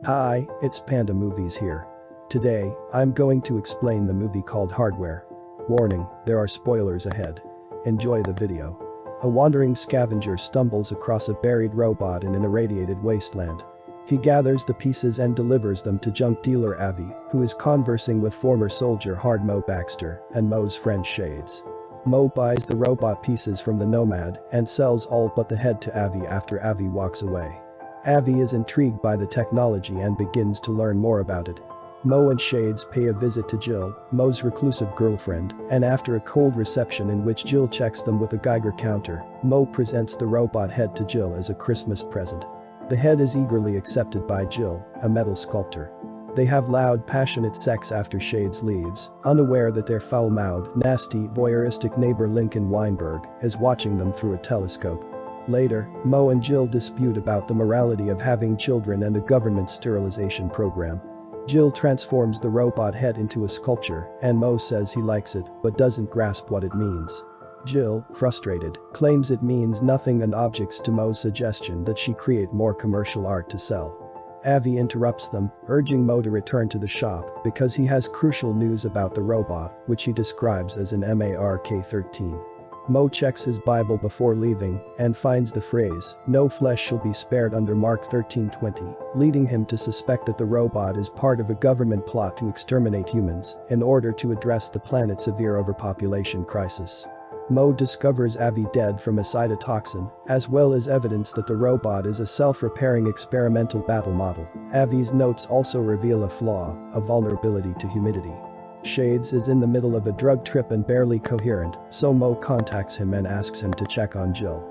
Hi, it's Panda Movies here. Today, I'm going to explain the movie called Hardware. Warning, there are spoilers ahead. Enjoy the video. A wandering scavenger stumbles across a buried robot in an irradiated wasteland. He gathers the pieces and delivers them to junk dealer Alvy, who is conversing with former soldier Hard Mo Baxter and Mo's friend Shades. Mo buys the robot pieces from the nomad and sells all but the head to Alvy after Alvy walks away. Alvy is intrigued by the technology and begins to learn more about it. Mo and Shades pay a visit to Jill, Mo's reclusive girlfriend, and after a cold reception in which Jill checks them with a Geiger counter, Mo presents the robot head to Jill as a Christmas present. The head is eagerly accepted by Jill, a metal sculptor. They have loud, passionate sex after Shades leaves, unaware that their foul-mouthed, nasty, voyeuristic neighbor Lincoln Weinberg is watching them through a telescope. Later, Mo and Jill dispute about the morality of having children and a government sterilization program. Jill transforms the robot head into a sculpture, and Mo says he likes it but doesn't grasp what it means. Jill, frustrated, claims it means nothing and objects to Mo's suggestion that she create more commercial art to sell. Alvy interrupts them, urging Mo to return to the shop because he has crucial news about the robot, which he describes as an Mark-13. Mo checks his Bible before leaving and finds the phrase, "No flesh shall be spared" under Mark 13:20, leading him to suspect that the robot is part of a government plot to exterminate humans in order to address the planet's severe overpopulation crisis. Mo discovers Alvy dead from a cytotoxin, as well as evidence that the robot is a self-repairing experimental battle model. Alvy's notes also reveal a flaw, a vulnerability to humidity. Shades is in the middle of a drug trip and barely coherent, so Mo contacts him and asks him to check on Jill.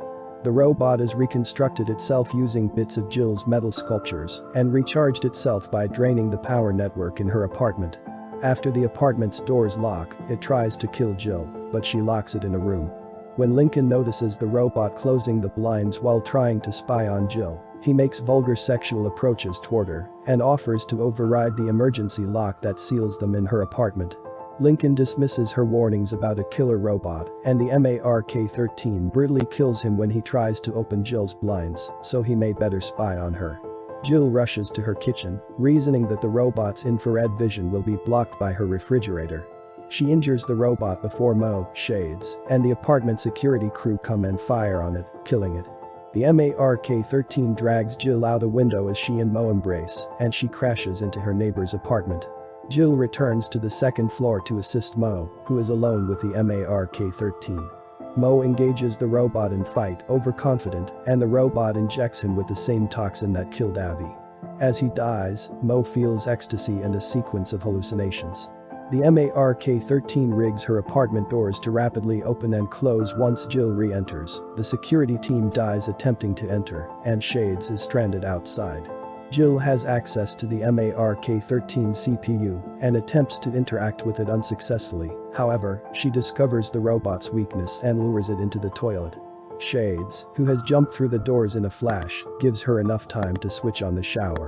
The robot has reconstructed itself using bits of Jill's metal sculptures and recharged itself by draining the power network in her apartment. After the apartment's doors lock, it tries to kill Jill, but she locks it in a room. When Lincoln notices the robot closing the blinds while trying to spy on Jill, he makes vulgar sexual approaches toward her and offers to override the emergency lock that seals them in her apartment. Lincoln dismisses her warnings about a killer robot, and the Mark-13 brutally kills him when he tries to open Jill's blinds, so he may better spy on her. Jill rushes to her kitchen, reasoning that the robot's infrared vision will be blocked by her refrigerator. She injures the robot before Mo, Shades, and the apartment security crew come and fire on it, killing it. The Mark-13 drags Jill out a window as she and Mo embrace, and she crashes into her neighbor's apartment. Jill returns to the second floor to assist Mo, who is alone with the Mark-13. Mo engages the robot in fight, overconfident, and the robot injects him with the same toxin that killed Alvy. As he dies, Mo feels ecstasy and a sequence of hallucinations. The Mark-13 rigs her apartment doors to rapidly open and close once Jill re-enters. The security team dies attempting to enter, and Shades is stranded outside. Jill has access to the Mark-13 CPU and attempts to interact with it unsuccessfully. However, she discovers the robot's weakness and lures it into the toilet. Shades, who has jumped through the doors in a flash, gives her enough time to switch on the shower.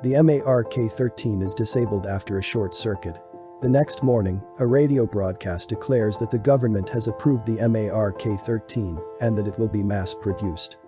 The Mark-13 is disabled after a short circuit. The next morning, a radio broadcast declares that the government has approved the Mark-13 and that it will be mass-produced.